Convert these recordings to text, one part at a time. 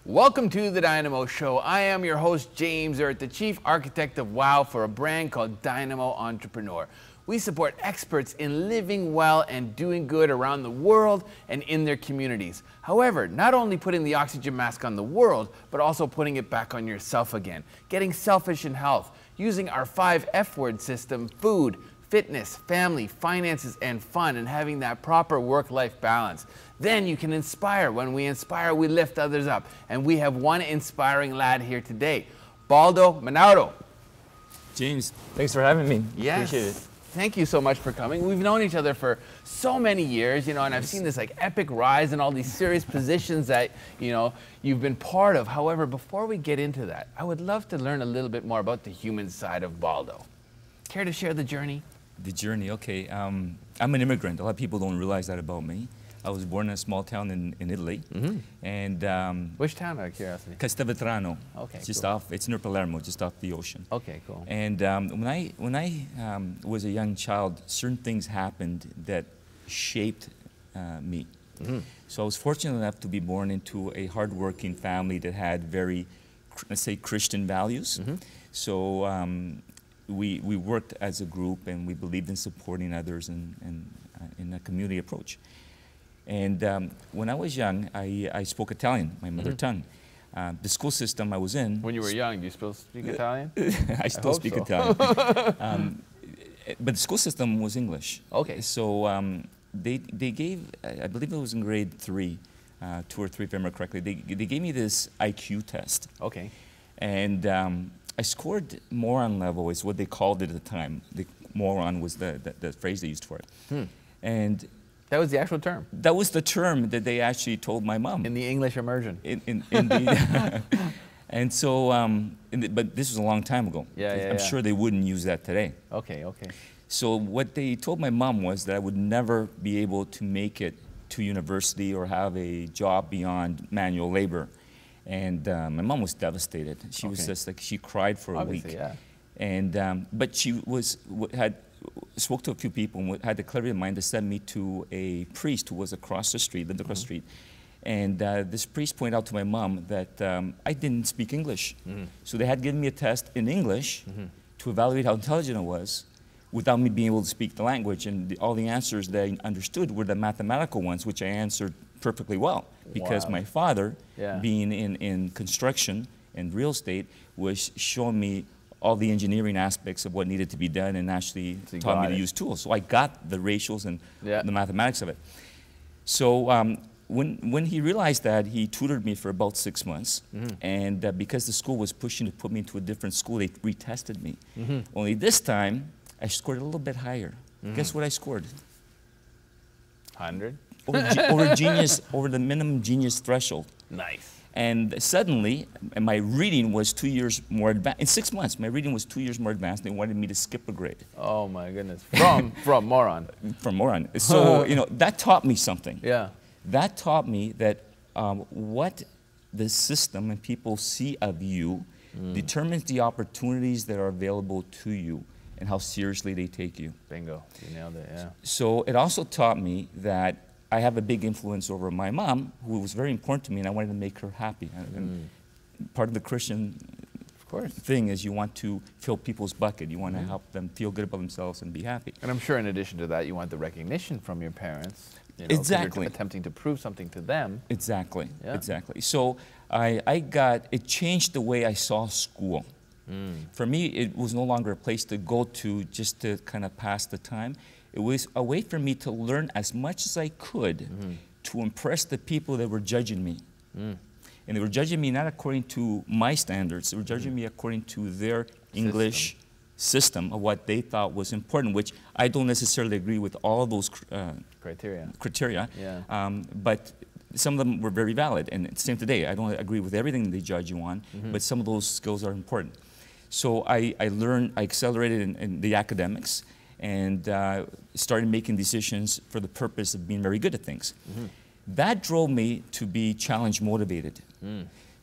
Welcome to the DYNAMO Show. I am your host, James Erdt, the Chief Architect of WOW for a brand called DYNAMO Entrepreneur. We support experts in living well and doing good around the world and in their communities. However, not only putting the oxygen mask on the world, but also putting it back on yourself again. Getting selfish in health, using our 5 F-word system: food, fitness, family, finances, and fun, and having that proper work-life balance. Then you can inspire. When we inspire, we lift others up. And we have one inspiring lad here today, Baldo Minaudo. James, thanks for having me. Yes. Appreciate it. Thank you so much for coming. We've known each other for so many years, you know, and I've seen this like epic rise in all these serious positions that, you know, you've been part of. However, before we get into that, I would love to learn a little bit more about the human side of Baldo. Care to share the journey? The journey, okay. I'm an immigrant. A lot of people don't realize that about me. I was born in a small town in Italy. Mm-hmm. And which town, out of curiosity? Castelvetrano. Okay, just cool. off, it's near Palermo, just off the ocean. Okay, cool. And when I was a young child, certain things happened that shaped me. Mm-hmm. So I was fortunate enough to be born into a hardworking family that had very, let's say, Christian values. Mm-hmm. So we worked as a group, and we believed in supporting others and in a community approach. And when I was young, I spoke Italian, my mother tongue. The school system I was in... When you were young, do you still speak Italian? I still speak Italian. But the school system was English. Okay. So they gave, I believe it was in grade 3, 2 or 3 if I remember correctly, they gave me this IQ test. Okay. And I scored moron level is what they called it at the time. The moron was the phrase they used for it. Hmm. And that was the actual term? That was the term that they actually told my mom. In the English immersion? In the and so, but this was a long time ago. Yeah, I'm sure they wouldn't use that today. Okay, okay. So what they told my mom was that I would never be able to make it to university or have a job beyond manual labor. And my mom was devastated. She was just like, she cried for a week. Yeah. And, but she spoke to a few people and had the clarity of mind to send me to a priest who was across the street, lived across the street. And this priest pointed out to my mom that I didn't speak English. So they had given me a test in English to evaluate how intelligent I was without me being able to speak the language. And all the answers that I understood were the mathematical ones, which I answered perfectly well. Because my father, being in construction and real estate, was showing me all the engineering aspects of what needed to be done and actually taught me to use tools. So I got the ratios and the mathematics of it. So when he realized that, he tutored me for about 6 months. And because the school was pushing to put me into a different school, they retested me. Only this time, I scored a little bit higher. Guess what I scored? 100? Over the minimum genius threshold. Nice. And suddenly, my reading was 2 years more advanced. In 6 months, my reading was 2 years more advanced. They wanted me to skip a grade. Oh my goodness. From moron. From moron. So, you know, that taught me something. Yeah. That taught me that what the system and people see of you determines the opportunities that are available to you and how seriously they take you. Bingo, you nailed it, yeah. So it also taught me that I have a big influence over my mom, who was very important to me, and I wanted to make her happy. And part of the Christian thing is you want to fill people's bucket. You want to help them feel good about themselves and be happy. And I'm sure in addition to that, you want the recognition from your parents. You know, 'cause Exactly. you're attempting to prove something to them. Exactly, Yeah. exactly. So it changed the way I saw school. For me, it was no longer a place to go to just to kind of pass the time. It was a way for me to learn as much as I could to impress the people that were judging me. And they were judging me not according to my standards, they were judging me according to their English system of what they thought was important, which I don't necessarily agree with all those criteria. Yeah. But some of them were very valid, and it's the same today. I don't agree with everything they judge you on, but some of those skills are important. So I accelerated in the academics, and started making decisions for the purpose of being very good at things. That drove me to be challenge motivated.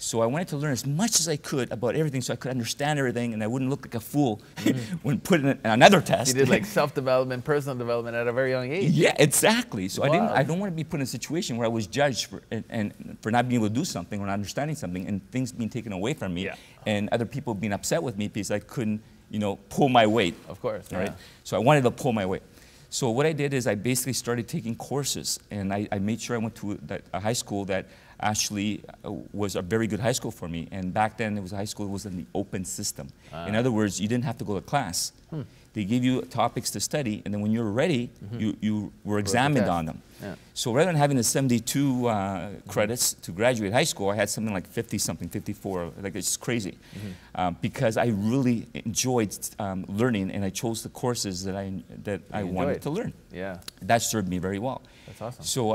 So I wanted to learn as much as I could about everything so I could understand everything and I wouldn't look like a fool when put in another test. You did like self-development, personal development at a very young age. Yeah, exactly. So Wow. I don't want to be put in a situation where I was judged for not being able to do something or not understanding something and things being taken away from me and other people being upset with me because I couldn't, you know, pull my weight. Of course. Right? So I wanted to pull my weight. So what I did is I basically started taking courses, and I made sure I went to a high school that actually was a very good high school for me. And back then, it was a high school that was in the open system. In other words, you didn't have to go to class. They gave you topics to study, and then when you were ready, you were examined on them. Yeah. So rather than having the 72 credits to graduate high school, I had something like 50-something, 54. Like, it's crazy. Because I really enjoyed learning, and I chose the courses that I wanted to learn. Yeah. That served me very well. That's awesome. So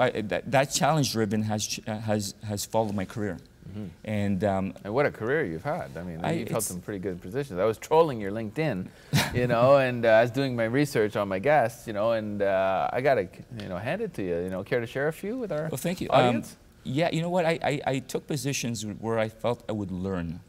that challenge-driven has followed my career. And what a career you've had. I mean, you've held some pretty good positions. I was trolling your LinkedIn, you know, and I was doing my research on my guests, you know, and I got to, you know, hand it to you. You know, care to share a few with our thank you. audience? Yeah, you know what? I took positions where I felt I would learn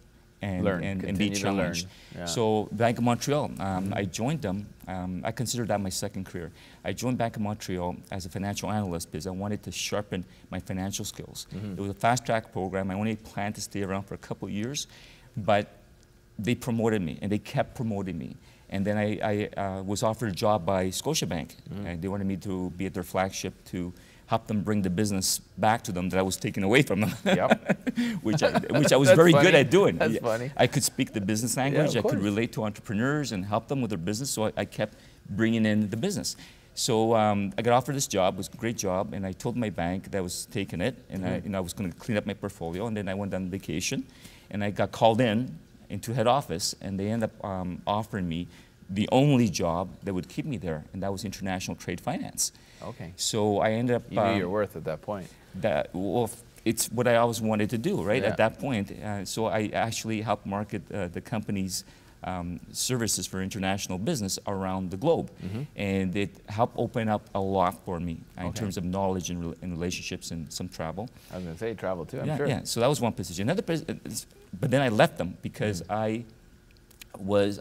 and be challenged. Yeah. So Bank of Montreal, I joined them. I consider that my second career. I joined Bank of Montreal as a financial analyst because I wanted to sharpen my financial skills. It was a fast-track program. I only planned to stay around for a couple of years, but they promoted me, and they kept promoting me. And then I was offered a job by Scotiabank, and they wanted me to be at their flagship to help them bring the business back to them that I was taking away from them. Yep. which I was very good at doing. That's funny. I could speak the business language. Yeah, I could relate to entrepreneurs and help them with their business. So I kept bringing in the business. So I got offered this job. It was a great job, and I told my bank that I was taking it, and I was going to clean up my portfolio. And then I went on vacation, and I got called into head office, and they ended up offering me the only job that would keep me there, and that was international trade finance. Okay. So I ended up. You knew your worth at that point. Well, it's what I always wanted to do, right? Yeah. At that point, so I actually helped market the company's services for international business around the globe, and it helped open up a lot for me in terms of knowledge and relationships and some travel. I was going to say travel too. I'm Yeah, sure. yeah. So that was one position. Another, but then I left them because I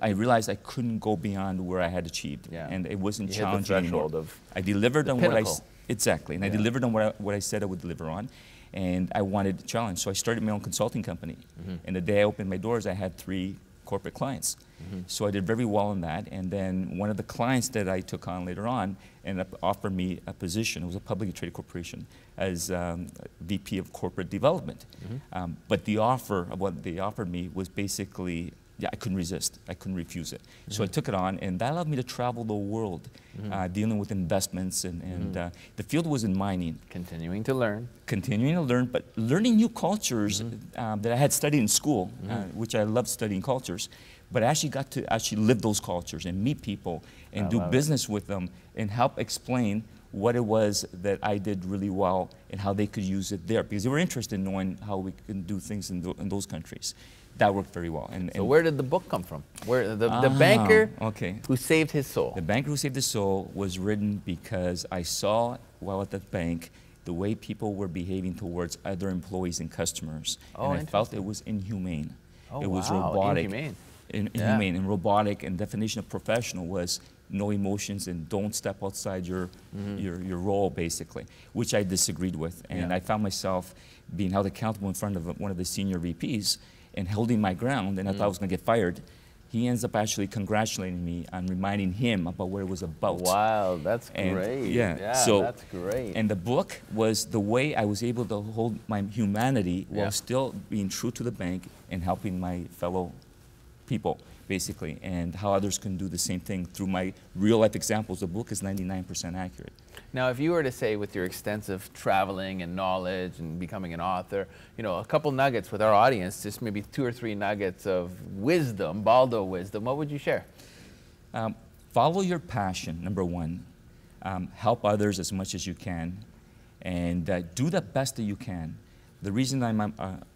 realized I couldn't go beyond where I had achieved, and it wasn't challenging anymore. I delivered on what I I delivered on what I said I would deliver on, and I wanted to challenge. So I started my own consulting company, and the day I opened my doors, I had 3 corporate clients. So I did very well in that, and then one of the clients that I took on later on ended up offering me a position. It was a publicly traded corporation as VP of Corporate Development. But the offer of what they offered me was basically, I couldn't resist. I couldn't refuse it. So I took it on, and that allowed me to travel the world, dealing with investments, and the field was in mining. Continuing to learn. Continuing to learn, but learning new cultures that I had studied in school, which I loved studying cultures, but I actually got to live those cultures and meet people and do business with them and help explain what it was that I did really well and how they could use it there, because they were interested in knowing how we can do things in those countries. That worked very well. So where did the book come from? Where the banker who saved his soul? The banker who saved his soul was written because I saw while at the bank the way people were behaving towards other employees and customers, and I felt it was inhumane. Oh, it was wow. robotic. Inhumane. Inhumane and robotic, and definition of professional was no emotions and don't step outside your role, basically, which I disagreed with. And I found myself being held accountable in front of one of the senior VPs and holding my ground, and I thought I was going to get fired. He ends up actually congratulating me on reminding him about what it was about. Wow, that's great. Yeah, so that's great. And the book was the way I was able to hold my humanity while still being true to the bank and helping my fellow people, basically, and how others can do the same thing through my real life examples. The book is 99% accurate. Now, if you were to say, with your extensive traveling and knowledge and becoming an author, you know, a couple nuggets with our audience, just maybe 2 or 3 nuggets of wisdom, Baldo wisdom, what would you share? Follow your passion, number 1. Help others as much as you can, and do the best that you can. The reason I'm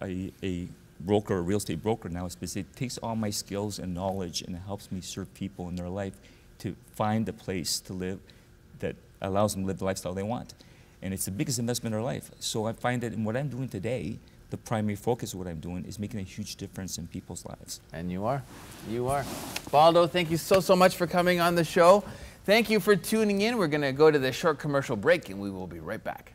a broker, a real estate broker now, is because it takes all my skills and knowledge and it helps me serve people in their life to find a place to live that allows them to live the lifestyle they want. And it's the biggest investment in their life. So I find that in what I'm doing today, the primary focus of what I'm doing is making a huge difference in people's lives. And you are. You are. Baldo, thank you so much for coming on the show. Thank you for tuning in. We're going to go to the short commercial break and we will be right back.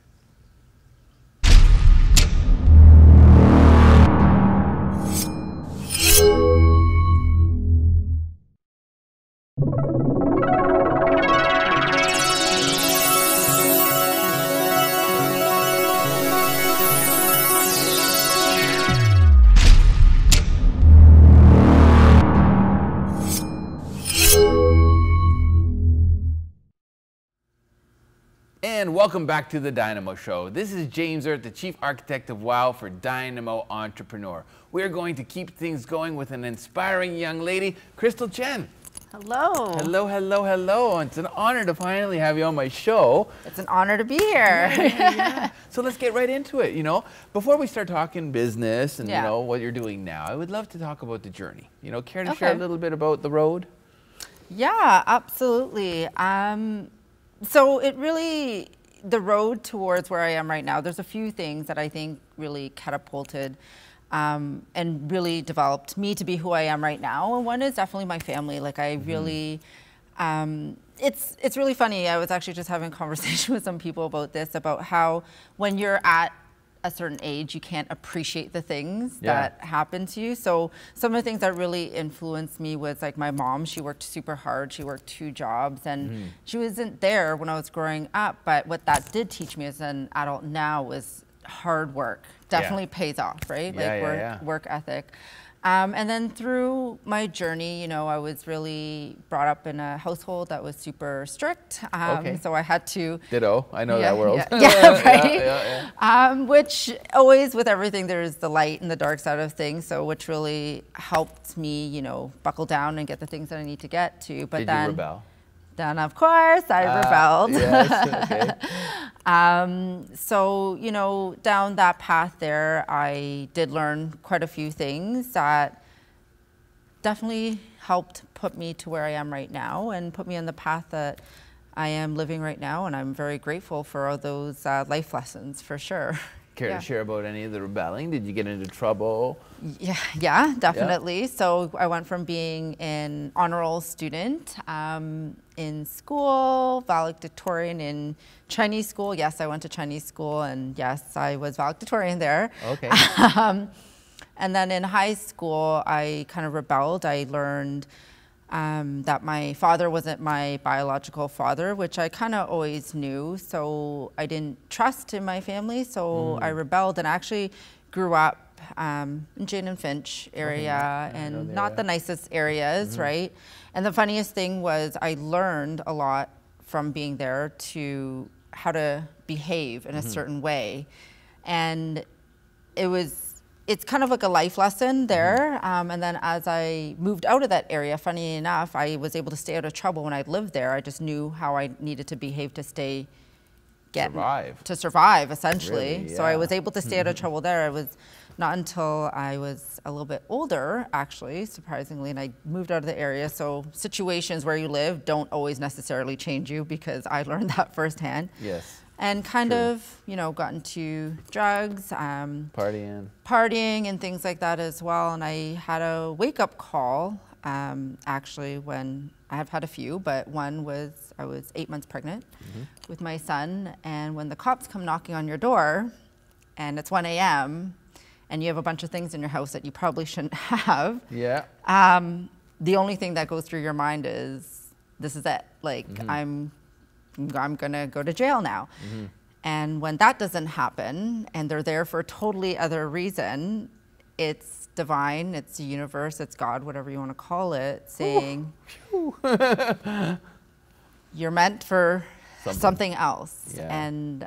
And welcome back to the Dynamo Show. This is James Erdt, the Chief Architect of WOW for Dynamo Entrepreneur. We're going to keep things going with an inspiring young lady, Krystal Chen. Hello. Hello, hello, hello. It's an honor to finally have you on my show. It's an honor to be here. Yeah. So let's get right into it. You know, before we start talking business and you know what you're doing now, I would love to talk about the journey. You know, care to share a little bit about the road? Yeah, absolutely. So it really, the road towards where I am right now, there's a few things that I think really catapulted and really developed me to be who I am right now. And one is definitely my family. Like I really, it's really funny. I was actually just having a conversation with some people about this, about how when you're at a certain age, you can't appreciate the things that happen to you. So some of the things that really influenced me was like my mom. She worked super hard. She worked 2 jobs and she wasn't there when I was growing up. But what that did teach me as an adult now was hard work. Definitely pays off, right? Like work ethic. And then through my journey, you know, I was really brought up in a household that was super strict. So I had to... Ditto. I know that world. Right? Which always, with everything, there's the light and the dark side of things. So which really helped me, you know, buckle down and get the things that I need to get to. But Did you rebel? Then, of course, I rebelled. Yes, okay. So, you know, down that path there, I did learn quite a few things that definitely helped put me to where I am right now and put me on the path that I am living right now. And I'm very grateful for all those life lessons, for sure. Care to share about any of the rebelling? Did you get into trouble? Yeah, definitely. So I went from being an honor roll student in school, valedictorian in Chinese school. Yes, I went to Chinese school, and yes, I was valedictorian there. Okay. And then in high school, I kind of rebelled. I learned that my father wasn't my biological father, which I kind of always knew. So I didn't trust in my family. So I rebelled and actually grew up in Jane and Finch area, and not the nicest areas, right? And the funniest thing was I learned a lot from being there to how to behave in a certain way. And it's kind of like a life lesson there. And then as I moved out of that area, funny enough, I was able to stay out of trouble when I lived there. I just knew how I needed to behave to survive, essentially. Really? Yeah. So I was able to stay out of trouble there. It was not until I was a little bit older, actually, surprisingly, and I moved out of the area. So situations where you live don't always necessarily change you, because I learned that firsthand. Yes. and kind of, you know, got into drugs, Partying and things like that as well. And I had a wake-up call, actually, when I've had a few, but one was I was 8 months pregnant with my son, and when the cops come knocking on your door, and it's 1 a.m., and you have a bunch of things in your house that you probably shouldn't have. Yeah. The only thing that goes through your mind is, this is it. Like, I'm gonna go to jail now. And when that doesn't happen, and they're there for a totally other reason, it's divine, it's the universe, it's God, whatever you want to call it, saying, you're meant for something else. Yeah. And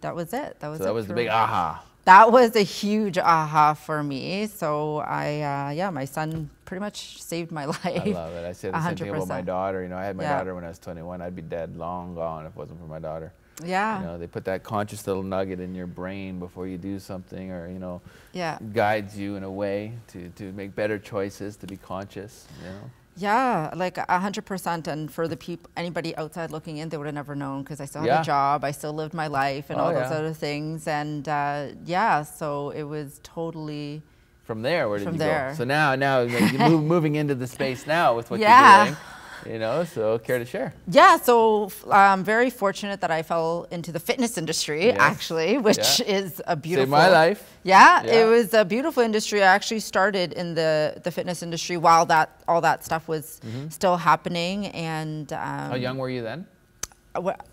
that was it. That was the big aha. That was a huge aha for me. So my son pretty much saved my life. I love it. I say the same thing about my 100%. daughter. You know, I had my daughter when I was 21. I'd be dead, long gone if it wasn't for my daughter. Yeah. You know, they put that conscious little nugget in your brain before you do something, or, you know, Yeah. guides you in a way to make better choices, to be conscious, you know. Yeah, like 100%. And for the people, anybody outside looking in, they would have never known, because I still had a job, I still lived my life, and all those other things. And so it was totally. From there, where did you there. go? So now like, you're moving into the space now with what you're doing. You know, so care to share? Yeah, so I'm very fortunate that I fell into the fitness industry, actually, which is a beautiful. Saved my life. Yeah, it was a beautiful industry. I actually started in the fitness industry while all that stuff was still happening. And how young were you then?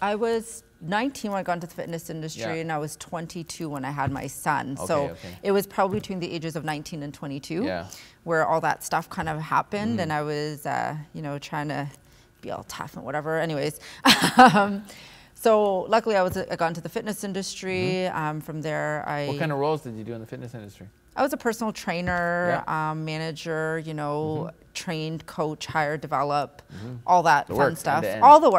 I was 19 when I got into the fitness industry, and I was 22 when I had my son. So it was probably between the ages of 19 and 22 where all that stuff kind of happened, and I was, you know, trying to be all tough and whatever. Anyways, so luckily I got into the fitness industry. From there, what kind of roles did you do in the fitness industry? I was a personal trainer, manager, you know, trained, coach, hire, develop, all that fun stuff. All the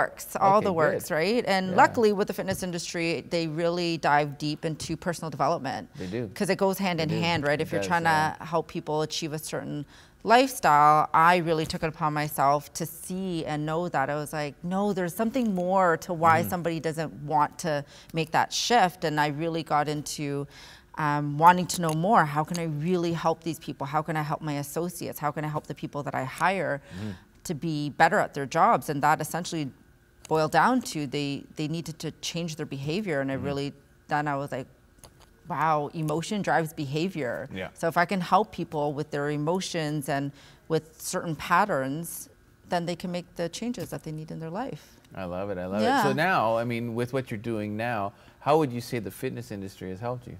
works, right? And luckily with the fitness industry, they really dive deep into personal development. They do. Because it goes hand in hand, right? If you're trying to help people achieve a certain lifestyle, I really took it upon myself to see and know that. I was like, no, there's something more to why somebody doesn't want to make that shift. And I really got into wanting to know more. How can I really help these people? How can I help my associates? How can I help the people that I hire to be better at their jobs? And that essentially boiled down to they needed to change their behavior. And I really, then I was like, wow, emotion drives behavior. Yeah. So if I can help people with their emotions and with certain patterns, then they can make the changes that they need in their life. I love it. I love it. So now, I mean, with what you're doing now, how would you say the fitness industry has helped you?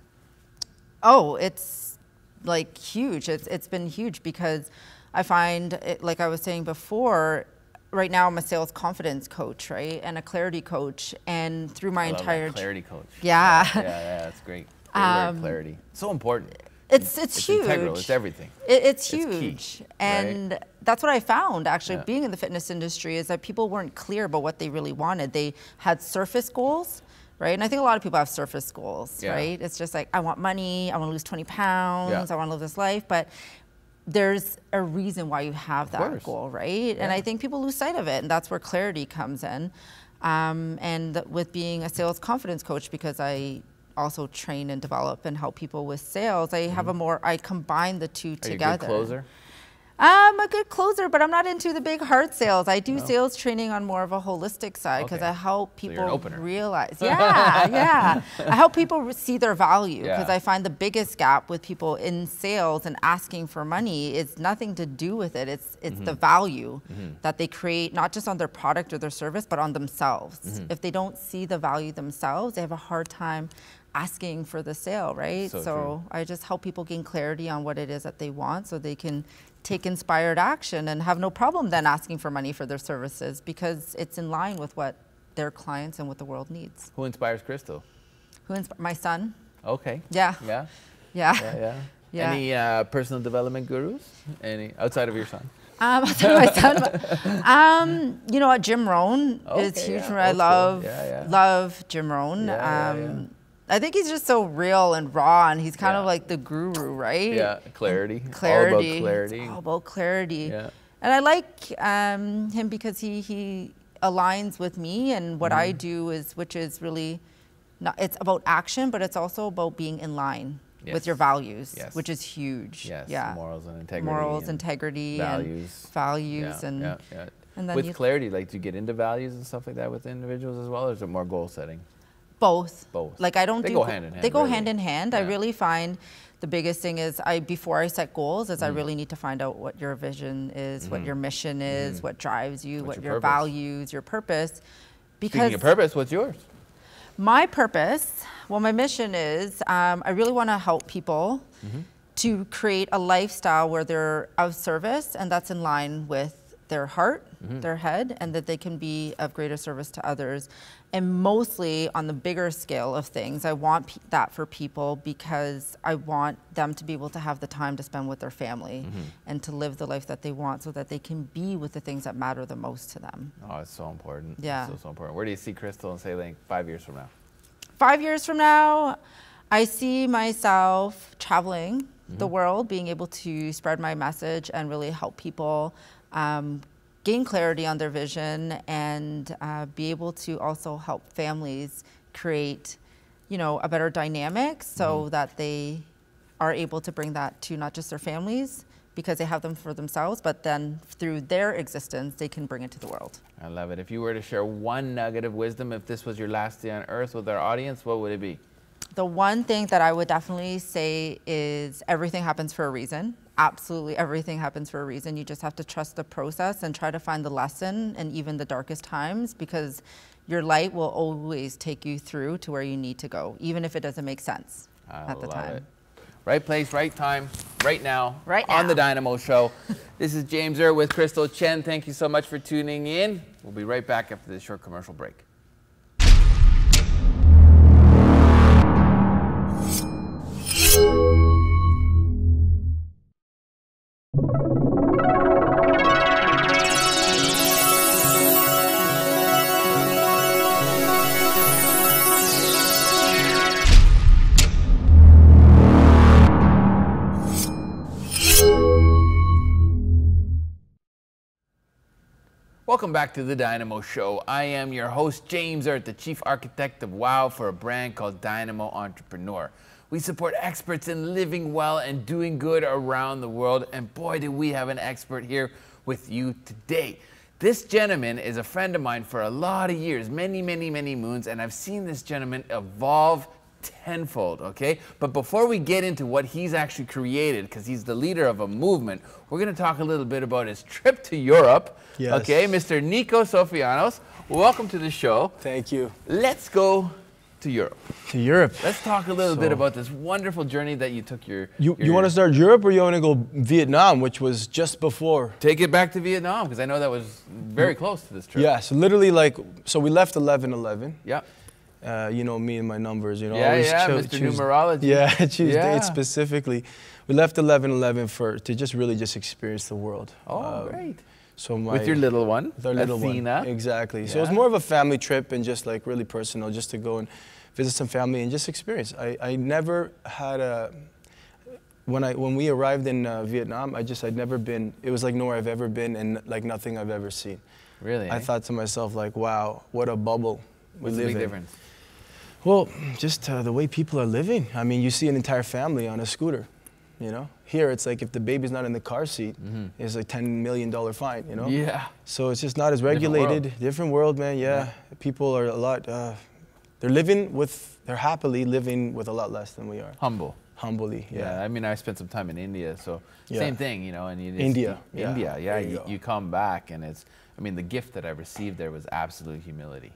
Oh, it's like huge. It's been huge because I find it, like I was saying before, right now I'm a sales confidence coach, right? And a clarity coach. And through my entire clarity coach. Yeah. Yeah, that's great. Clarity. So important. It's huge. Integral. It's everything. It's huge. Key, and that's what I found actually being in the fitness industry is that people weren't clear about what they really wanted. They had surface goals. Right, and I think a lot of people have surface goals, right? It's just like, I want money, I want to lose 20 pounds, I want to live this life, but there's a reason why you have that goal, right? And I think people lose sight of it, and that's where clarity comes in. And with being a sales confidence coach, because I also train and develop and help people with sales, I have I combine the two together. Are you a good closer? I'm a good closer, but I'm not into the big hard sales. I do sales training on more of a holistic side because I help people realize. I help people see their value because I find the biggest gap with people in sales and asking for money is nothing to do with it. It's the value that they create, not just on their product or their service, but on themselves. If they don't see the value themselves, they have a hard time asking for the sale, right? So I just help people gain clarity on what it is that they want so they can take inspired action and have no problem then asking for money for their services because it's in line with what their clients and what the world needs. Who inspires Krystal? My son. Okay. Yeah. Any personal development gurus? Any outside of your son? Outside of my son, you know, Jim Rohn is huge for me. I love Jim Rohn. I think he's just so real and raw, and he's kind of like the guru, right? Yeah, clarity. Clarity. All about clarity. It's all about clarity. Yeah. And I like him because he aligns with me and what I do which is really it's about action, but it's also about being in line with your values, which is huge. Yes, yeah. Morals and integrity. Morals, integrity, values, and then with clarity, like, do you get into values and stuff like that with individuals as well, or is it more goal setting? Both. Both. Like, I don't They do. go hand in hand. They go really. hand in hand. Yeah. I really find the biggest thing is before I set goals is I really need to find out what your vision is, what your mission is, what drives you, what your values, your purpose. Because speaking of purpose, what's yours? my purpose, well, my mission is I really want to help people to create a lifestyle where they're of service, and that's in line with their heart, their head, and that they can be of greater service to others. And mostly on the bigger scale of things, I want that for people because I want them to be able to have the time to spend with their family and to live the life that they want so that they can be with the things that matter the most to them. Oh, it's so important. Yeah. It's so important. Where do you see Krystal and say, like, 5 years from now? 5 years from now, I see myself traveling the world, being able to spread my message and really help people gain clarity on their vision and be able to also help families create, a better dynamic so that they are able to bring that to not just their families because they have them for themselves, but then through their existence, they can bring it to the world. I love it. If you were to share one nugget of wisdom, if this was your last day on earth with our audience, what would it be? The one thing that I would definitely say is everything happens for a reason. Absolutely everything happens for a reason. You just have to trust the process and try to find the lesson in even the darkest times, because your light will always take you through to where you need to go, even if it doesn't make sense at the time. It. Right place, right time, right now, right on the DYNAMO Show. This is James Erdt with Krystal Chen. Thank you so much for tuning in. We'll be right back after this short commercial break. Welcome back to the DYNAMO Show. I am your host, James Erdt, the Chief Architect of WOW for a brand called DYNAMO Entrepreneur. We support experts in living well and doing good around the world, and boy, do we have an expert here with you today. This gentleman is a friend of mine for a lot of years, many, many, many moons, and I've seen this gentleman evolve tenfold, okay? But before we get into what he's actually created, because he's the leader of a movement, we're going to talk a little bit about his trip to Europe. Yes. Okay, Mr. Niko Sofianos, welcome to the show. Thank you. Let's go to Europe. To Europe. Let's talk a little bit about this wonderful journey that you took You want to start Europe, or you want to go Vietnam, which was just before? Take it back to Vietnam, because I know that was very close to this trip. Yeah, so literally so we left 11/11. Yeah. Me and my numbers, Yeah, Mr. Numerology. Yeah, choose dates specifically. We left 11/11 to just experience the world. Oh, great. So with your little one, with our little Athena. one. Exactly. Yeah. So it was more of a family trip and just like really personal, just to go and visit some family and just experience. I never had when we arrived in Vietnam, I'd never been, it was like nowhere I've ever been and like nothing I've ever seen. Really? I thought to myself, like, wow, what a bubble we live in. What's the big difference? Well, just the way people are living. I mean, you see an entire family on a scooter, Here, it's like if the baby's not in the car seat, it's a $10 million fine, Yeah. So it's just not as regulated. Different world, man, yeah. People are a lot, they're happily living with a lot less than we are. Humbly, yeah. I mean, I spent some time in India, so same thing, and you just, India, you come back and the gift that I received there was absolute humility.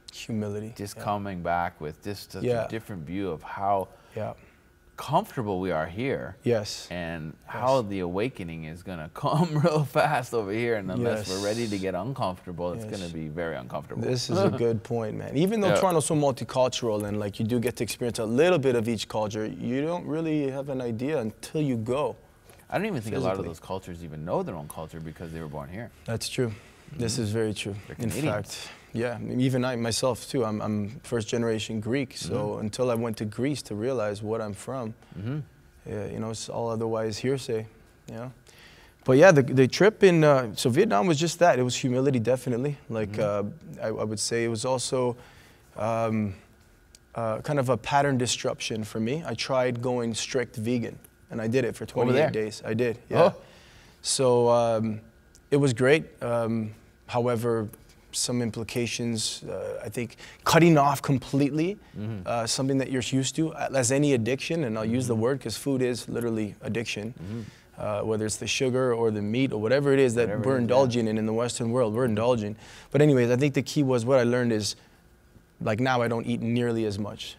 Just coming back with just such a different view of how comfortable we are here. Yes. And how the awakening is going to come real fast over here, and unless we're ready to get uncomfortable, it's going to be very uncomfortable. This is a good point, man. Even though Toronto's so multicultural and like you do get to experience a little bit of each culture, you don't really have an idea until you go. I don't even think a lot of those cultures even know their own culture because they were born here. That's true. This is very true. In fact, yeah, even I myself too, I'm first generation Greek, so until I went to Greece to realize what I'm from, it's all otherwise hearsay, But yeah, the trip in, so Vietnam was just that. It was humility, definitely. Like, I would say it was also kind of a pattern disruption for me. I tried going strict vegan, and I did it for 28 days. I did, yeah. Oh. So it was great. However, some implications, I think cutting off completely something that you're used to, as any addiction, and I'll use the word because food is literally addiction, whether it's the sugar or the meat or whatever it is that we're indulging in the Western world, we're indulging. But anyways, I think the key was what I learned is, like now I don't eat nearly as much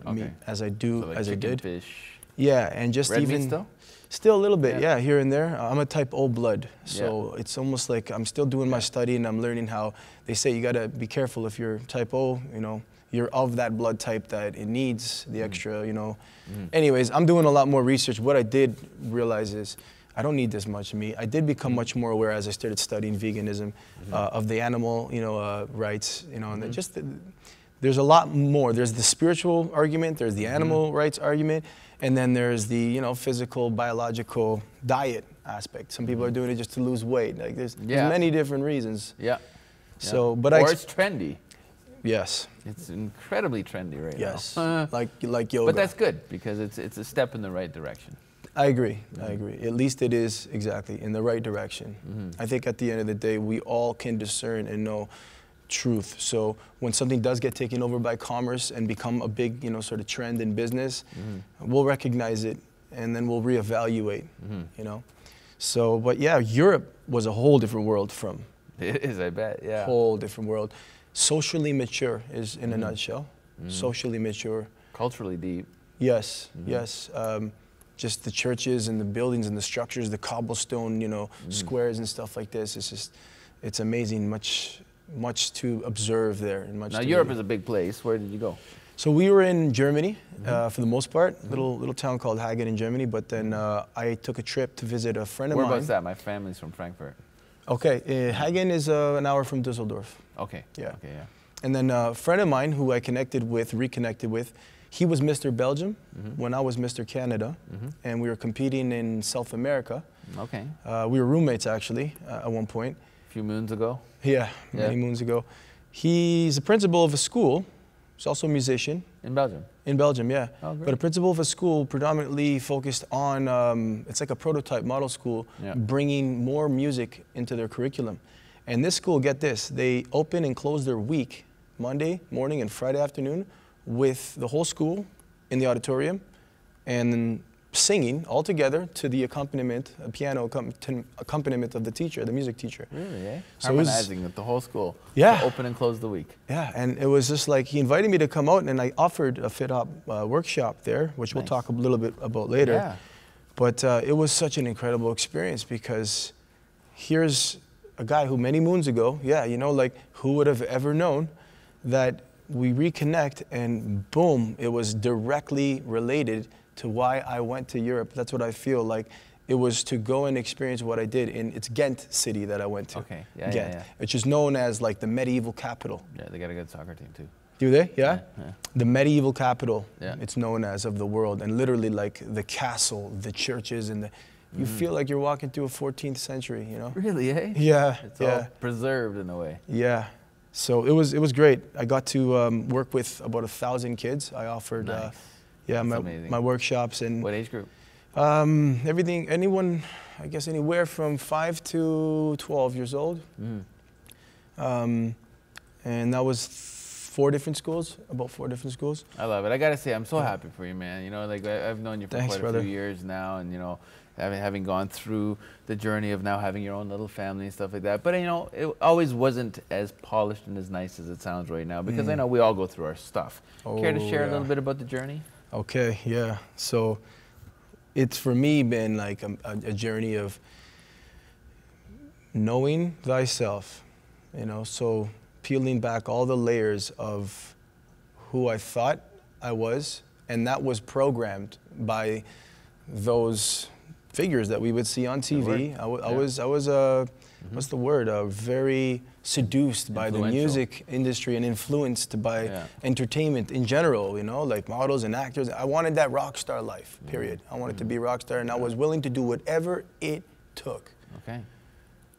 meat as I do, so like as I did. Fish. Yeah, and just red even meat still? Still a little bit, yeah, here and there. I'm a type O blood, so it's almost like I'm still doing my study and I'm learning how they say you gotta be careful if you're type O, you know, you're of that blood type that it needs the extra, you know. Anyways, I'm doing a lot more research. What I did realize is I don't need this much meat. I did become much more aware as I started studying veganism of the animal, you know, rights, you know, and just there's a lot more. There's the spiritual argument, there's the animal rights argument, and then there's the, you know, physical, biological diet aspect. Some people are doing it just to lose weight. Like there's many different reasons. Yeah. So, but or it's trendy. Yes. It's incredibly trendy right now. Yes. Like yoga. But that's good because it's a step in the right direction. I agree. I agree. At least it is exactly in the right direction. I think at the end of the day, we all can discern and know truth. So when something does get taken over by commerce and become a big, you know, sort of trend in business, we'll recognize it and then we'll reevaluate, you know. So, but yeah, Europe was a whole different world from. It is, I bet, yeah. Whole different world. Socially mature is in a nutshell. Socially mature. Culturally deep. Yes, yes. Just the churches and the buildings and the structures, the cobblestone, you know, squares and stuff like this. It's just, it's amazing. Much to observe there. And much now, to Europe is a big place. Where did you go? So we were in Germany for the most part, little town called Hagen in Germany. But then I took a trip to visit a friend of mine. Whereabouts that? My family's from Frankfurt. Okay, Hagen is an hour from Düsseldorf. Okay. Yeah. Okay, yeah. And then a friend of mine who I reconnected with, he was Mr. Belgium when I was Mr. Canada, and we were competing in South America. Okay. We were roommates actually at one point. A few moons ago? Yeah, many moons ago. He's a principal of a school. He's also a musician. In Belgium? In Belgium, yeah. Oh, great. But a principal of a school predominantly focused on, it's like a prototype model school, bringing more music into their curriculum. And this school, get this, they open and close their week, Monday morning and Friday afternoon, with the whole school in the auditorium, and then singing all together to the accompaniment, a piano accompaniment of the teacher, the music teacher. Really, eh? So harmonizing with the whole school. Yeah. To open and close the week. Yeah, and it was just like he invited me to come out, and I offered a fit-up workshop there, which we'll talk a little bit about later. Yeah. But it was such an incredible experience because here's a guy who many moons ago, you know, like who would have ever known that we reconnect and boom, it was directly related to why I went to Europe. That's what I feel like. It was to go and experience what I did it's Ghent city that I went to. Okay, Ghent, which is known as like the medieval capital. Yeah, they got a good soccer team too. Do they? Yeah? Yeah. The medieval capital, yeah. It's known as, of the world. And literally like the castle, the churches, and you feel like you're walking through a 14th century, you know? Really, eh? Yeah. It's all preserved in a way. Yeah. So it was great. I got to work with about 1,000 kids. I offered my workshops. And what age group? Everything, I guess anywhere from 5 to 12 years old. And that was about 4 different schools. I love it. I gotta say, I'm so happy for you, man. You know, like I've known you for quite a few years now, and you know, having gone through the journey of now having your own little family and stuff like that. But you know, it always wasn't as polished and as nice as it sounds right now, because I know we all go through our stuff. Care to share a little bit about the journey? Okay, yeah. So it's for me been like a journey of knowing thyself, you know, so peeling back all the layers of who I thought I was, and that was programmed by those figures that we would see on TV. I was what's the word? Very seduced by the music industry and influenced by entertainment in general, you know, like models and actors. I wanted that rock star life, period. I wanted to be a rock star, and I was willing to do whatever it took. Okay.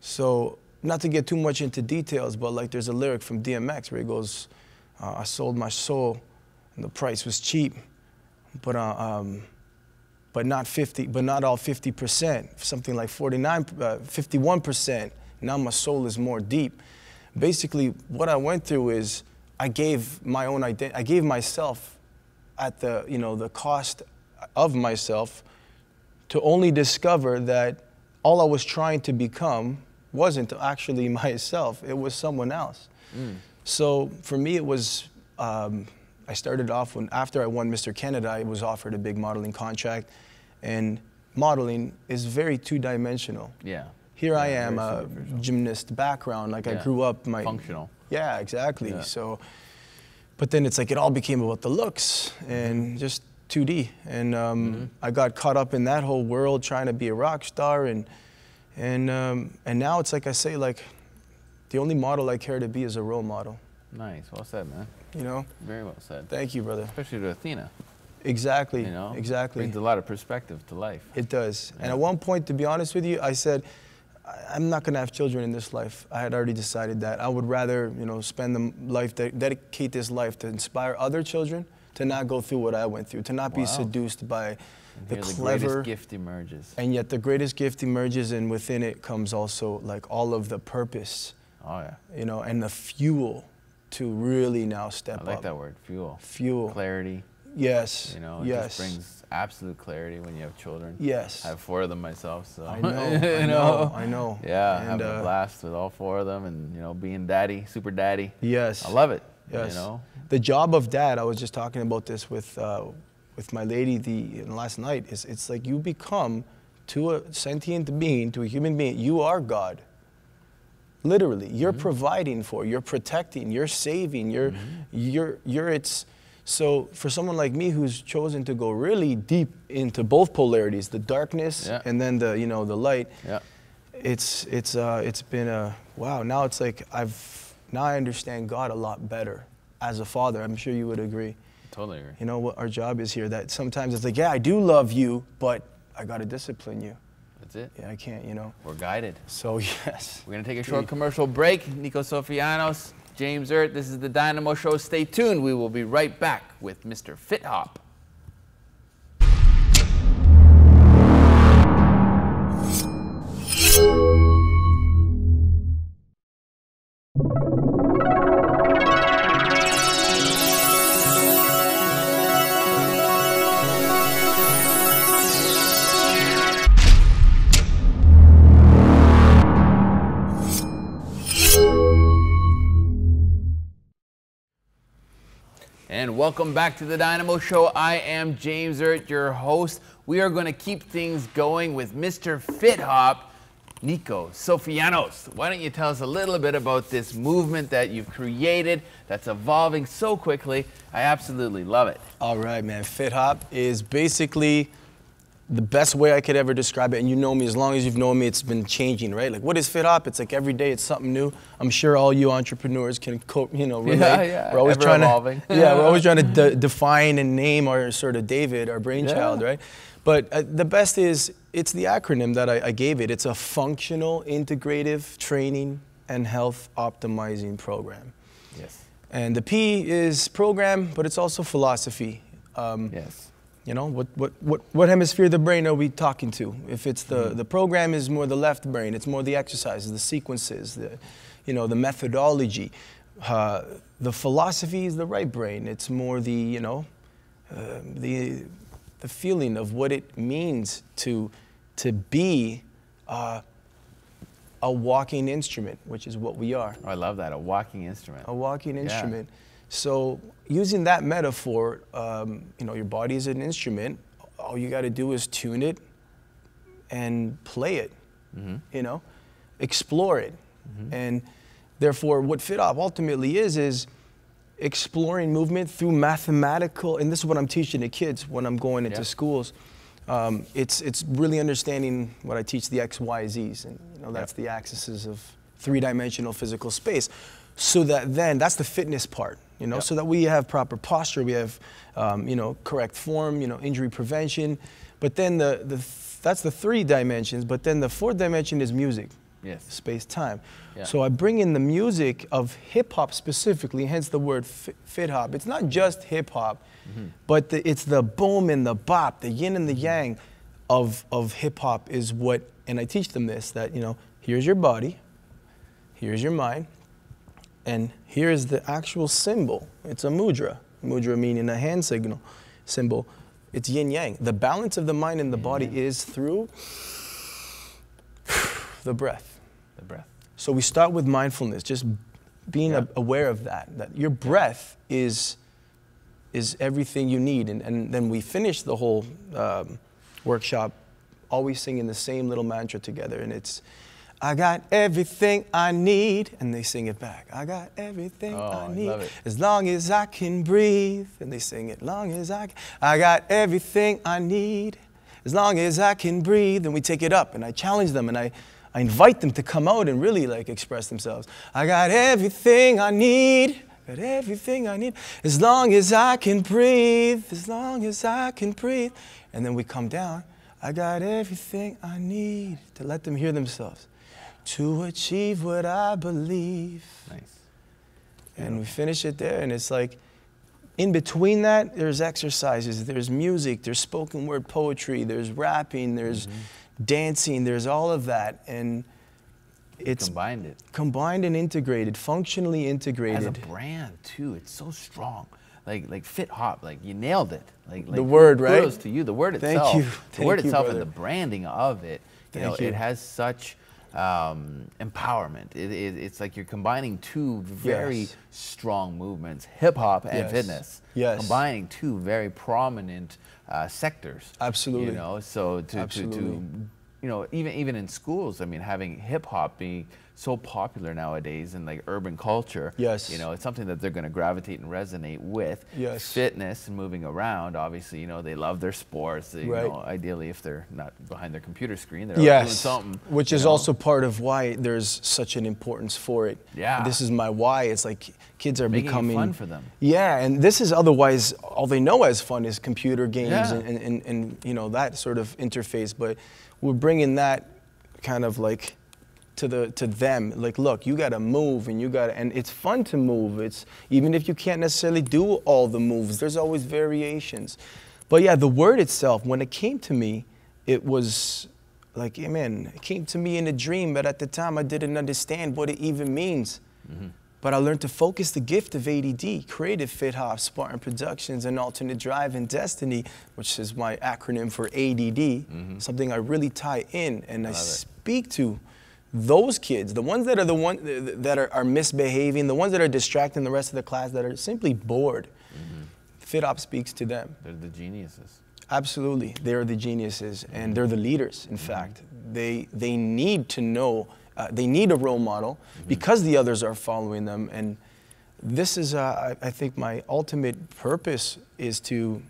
So, not to get too much into details, but like there's a lyric from DMX where he goes, I sold my soul and the price was cheap, but not 50, but not all 50%, something like 51%. Now my soul is more deep. Basically, what I went through is I gave my own identity. I gave myself at the, the cost of myself to only discover that all I was trying to become wasn't actually myself. It was someone else. So for me, it was, I started off after I won Mr. Canada, I was offered a big modeling contract, and modeling is very two-dimensional. Yeah. Here I am, a gymnast background, like I grew up. Functional. Yeah, exactly. Yeah. So, but then it's like it all became about the looks and just 2D. And I got caught up in that whole world trying to be a rock star. And now it's like I say, like, the only model I care to be is a role model. Nice. Well said, man. Very well said. Thank you, brother. Especially to Athena. Exactly. Exactly. Brings a lot of perspective to life. It does. Yeah. And at one point, to be honest with you, I said, I'm not going to have children in this life. I had already decided that. I would rather, spend the life, dedicate this life to inspire other children to not go through what I went through, to not be seduced by the clever. The greatest gift emerges. And yet the greatest gift emerges, and within it comes also like all of the purpose. Oh yeah. And the fuel to really now step up. I like that word, fuel. Fuel. Clarity. Yes. It just brings absolute clarity when you have children. Yes. I have 4 of them myself, so. I know. I know. Yeah, having a blast with all 4 of them, and being daddy, super daddy. Yes. I love it. Yes. The job of dad, I was just talking about this with my lady last night, it's like you become, to a sentient being, to a human being, you are God. Literally, you're providing for, you're protecting, you're saving, so for someone like me who's chosen to go really deep into both polarities, the darkness and then the the light, it's been a wow. Now it's like I understand God a lot better as a father. I'm sure you would agree. Totally agree. What our job is here, that sometimes it's like, yeah, I do love you, but I got to discipline you. That's it. Yeah, I can't, We're guided. So yes. We're going to take a short commercial break. Niko Sofianos, James Erdt, this is the Dynamo Show. Stay tuned. We will be right back with Mr. Fit Hop. And welcome back to the Dynamo Show. I am James Erdt, your host. We are going to keep things going with Mr. Fit Hop, Niko Sofianos. Why don't you tell us a little bit about this movement that you've created that's evolving so quickly? I absolutely love it. All right, man. Fit Hop is basically the best way I could ever describe it, and you know me, as long as you've known me, it's been changing, right? Like, what is Fit Hop? It's like every day it's something new. I'm sure all you entrepreneurs can, relate. Yeah. We're always trying evolving. We're always trying to define and name our sort of David, our brainchild, right? But the best is, it's the acronym that I gave it. It's a functional, integrative training and health optimizing program. Yes. And the P is program, but it's also philosophy. Yes. What hemisphere of the brain are we talking to? If it's the program is more the left brain, it's more the exercises, the sequences, the methodology. The philosophy is the right brain. It's more the feeling of what it means to be a walking instrument, which is what we are. Oh, I love that, a walking instrument. A walking instrument. So using that metaphor, your body is an instrument. All you got to do is tune it and play it, explore it. And therefore, what Fit Hop ultimately is exploring movement through mathematical, and this is what I'm teaching the kids when I'm going into schools. It's really understanding what I teach, the X, Y, Z's, and that's the axes of three-dimensional physical space. So that then, that's the fitness part, so that we have proper posture, we have, correct form, injury prevention. But then that's the 3 dimensions, but then the 4th dimension is music. Yes. Space-time. Yeah. So I bring in the music of hip-hop specifically, hence the word fit-hop. It's not just hip-hop, but it's the boom and the bop, the yin and the yang of hip-hop is what, and I teach them this, that, you know, here's your body, here's your mind, and here's the actual symbol. It's a mudra. Mudra meaning a hand signal symbol. It's yin-yang. The balance of the mind and the body is through the breath. The breath. So we start with mindfulness, just being aware of that your breath is everything you need. And then we finish the whole workshop always singing the same little mantra together. And it's, I got everything I need. And they sing it back. I got everything I need. Love it. As long as I can breathe. And they sing it, long as I can. I got everything I need. As long as I can breathe. And we take it up. And I challenge them. And I invite them to come out and really like express themselves. I got everything I need. Got everything I need. As long as I can breathe. As long as I can breathe. And then we come down. I got everything I need. To let them hear themselves. To achieve what I believe. Nice. And we finish it there, and it's like, in between that, there's exercises, there's music, there's spoken word poetry, there's rapping, there's dancing, there's all of that. And it's combined and integrated, functionally integrated. As a brand too, it's so strong. Like Fit Hop, like you nailed it. Like the word, right? Kudos to you. The word itself. Thank you. The word itself brother. and the branding of it. Thank you. It has such empowerment. It's like you're combining two very strong movements, hip hop and fitness. Yes. Combining two very prominent sectors. Absolutely. You know, so to you know, even in schools, I mean, having hip hop be so popular nowadays in like urban culture, you know, it's something that they're going to gravitate and resonate with. Fitness and moving around, obviously, you know, they love their sports. They, you know, ideally, if they're not behind their computer screen, they're doing something. Which is also part of why there's such an importance for it. This is my why. It's like kids are becoming fun for them. And this is otherwise all they know as fun is computer games and you know, that sort of interface. But we're bringing that kind of like to them, like, look, you gotta move, and and it's fun to move. It's even if you can't necessarily do all the moves, there's always variations. But yeah, the word itself, when it came to me, it was like, amen, it came to me in a dream, but at the time I didn't understand what it even means. But I learned to focus the gift of ADD, Creative Fit Hop, Spartan Productions, and Alternate Drive and Destiny, which is my acronym for ADD, something I really tie in, and I speak to those kids, the ones that are misbehaving, the ones that are distracting the rest of the class, that are simply bored. Fit Hop speaks to them. They're the geniuses. Absolutely, they're the geniuses, and they're the leaders. In fact, they need to know. They need a role model because the others are following them. And this is, I think, my ultimate purpose is to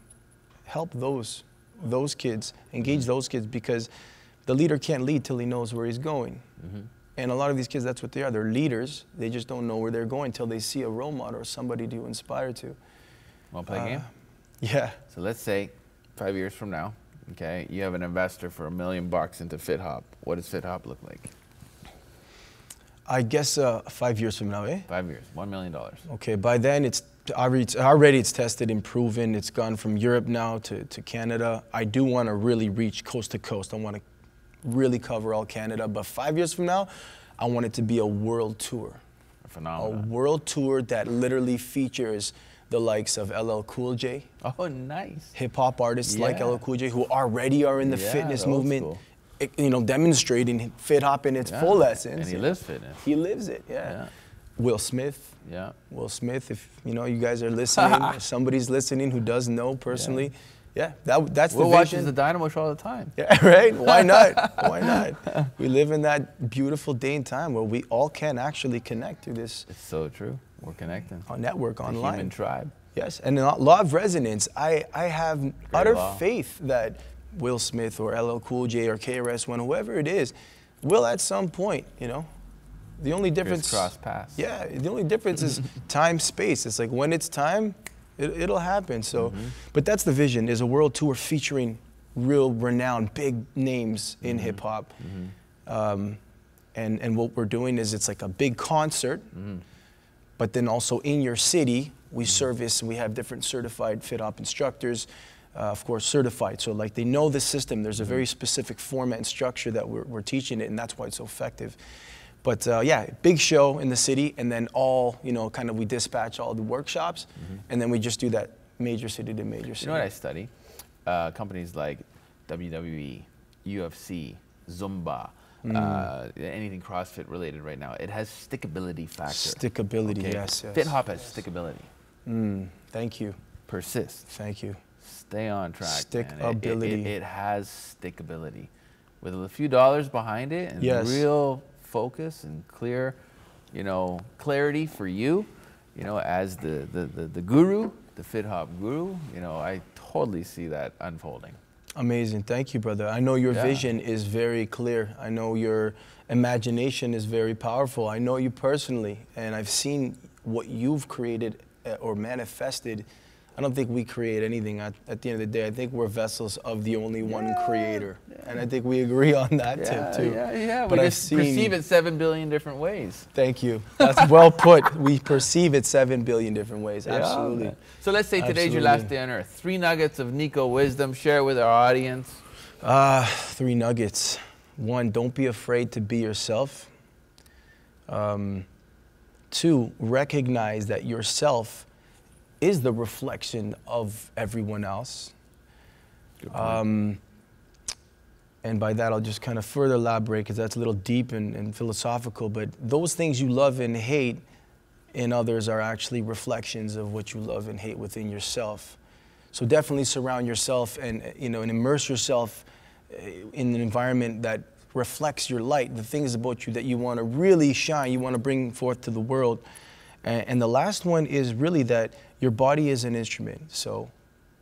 help those kids, engage those kids, because the leader can't lead till he knows where he's going. And a lot of these kids, that's what they are. They're leaders. They just don't know where they're going till they see a role model or somebody to inspire to. Want to play a game? Yeah. So let's say 5 years from now, okay, you have an investor for $1 million into Fit Hop. What does Fit Hop look like? I guess 5 years from now, 5 years, $1 million. Okay, by then it's already tested and proven. It's gone from Europe now to Canada. I do want to really reach coast to coast. I want to really cover all Canada. But 5 years from now, I want it to be a world tour. A phenomenon. A world tour that literally features the likes of LL Cool J. Oh, nice. Hip hop artists like LL Cool J who already are in the fitness movement. School. You know, demonstrating Fit Hop in its full essence. And he lives fitness. He lives it, Will Smith. Will Smith, if you know, you guys are listening, if somebody's listening who does know personally, that's the vision. Will watches the DYNAMO Show all the time. Yeah, right? Why not? Why not? We live in that beautiful day and time where we all can actually connect through this. It's so true. We're connecting. Our network online. Human tribe. Yes, and the law of resonance, I have utter faith that Will Smith or LL Cool J or KRS-One, whoever it is, will at some point, you know. The only difference, cross paths. Yeah, the only difference is time, space. It's like when it's time, it'll happen. So, but that's the vision: is a world tour featuring real renowned, big names in hip hop. And what we're doing is it's like a big concert, but then also in your city, we service, and we have different certified fit hop instructors, of course certified. So like they know the system. There's a very specific format and structure that we're teaching it, and that's why it's so effective. But yeah, big show in the city, and then all, you know, kind of we dispatch all the workshops, and then we just do that major city to major city. You know what I study? Companies like WWE, UFC, Zumba, anything CrossFit related right now, it has stickability factor. Stickability, okay? yes, yes. Fit hop has stickability. Thank you. Persist. Thank you. Stay on track. Stickability. It has stickability. With a few dollars behind it and real focus and clear, you know, clarity for you, you know, as the guru, the fit hop guru, you know, I totally see that unfolding. Amazing. Thank you, brother. I know your vision is very clear. I know your imagination is very powerful. I know you personally, and I've seen what you've created or manifested. I don't think we create anything at the end of the day. I think we're vessels of the only one creator. And I think we agree on that tip too. Yeah. But we just perceive it 7 billion different ways. Thank you. That's well put. We perceive it 7 billion different ways. Absolutely. So let's say today's your last day on earth. 3 nuggets of Niko wisdom. Share with our audience. 3 nuggets. 1, don't be afraid to be yourself. 2, recognize that yourself is the reflection of everyone else. And by that, I'll just kind of further elaborate, because that's a little deep and philosophical, but those things you love and hate in others are actually reflections of what you love and hate within yourself. So definitely surround yourself and, you know, and immerse yourself in an environment that reflects your light, the things about you that you want to really shine, you want to bring forth to the world. And the last one is really that your body is an instrument. So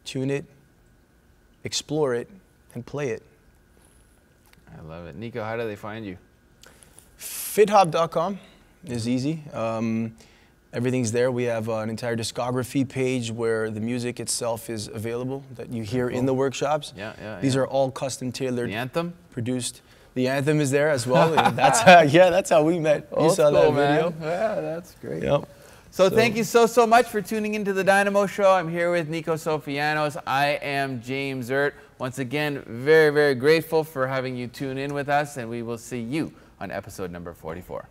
tune it, explore it, and play it. I love it. Niko, how do they find you? Fithop.com is easy. Everything's there. We have an entire discography page where the music itself is available that you hear in the workshops. These are all custom tailored. The anthem? Produced. The anthem is there as well. That's how we met. You saw that video. Man. Yeah, that's great. Yep. So thank you so much for tuning into the DYNAMO Show. I'm here with Niko Sofianos. I am James Erdt. Once again, very, very grateful for having you tune in with us, and we will see you on episode number 44.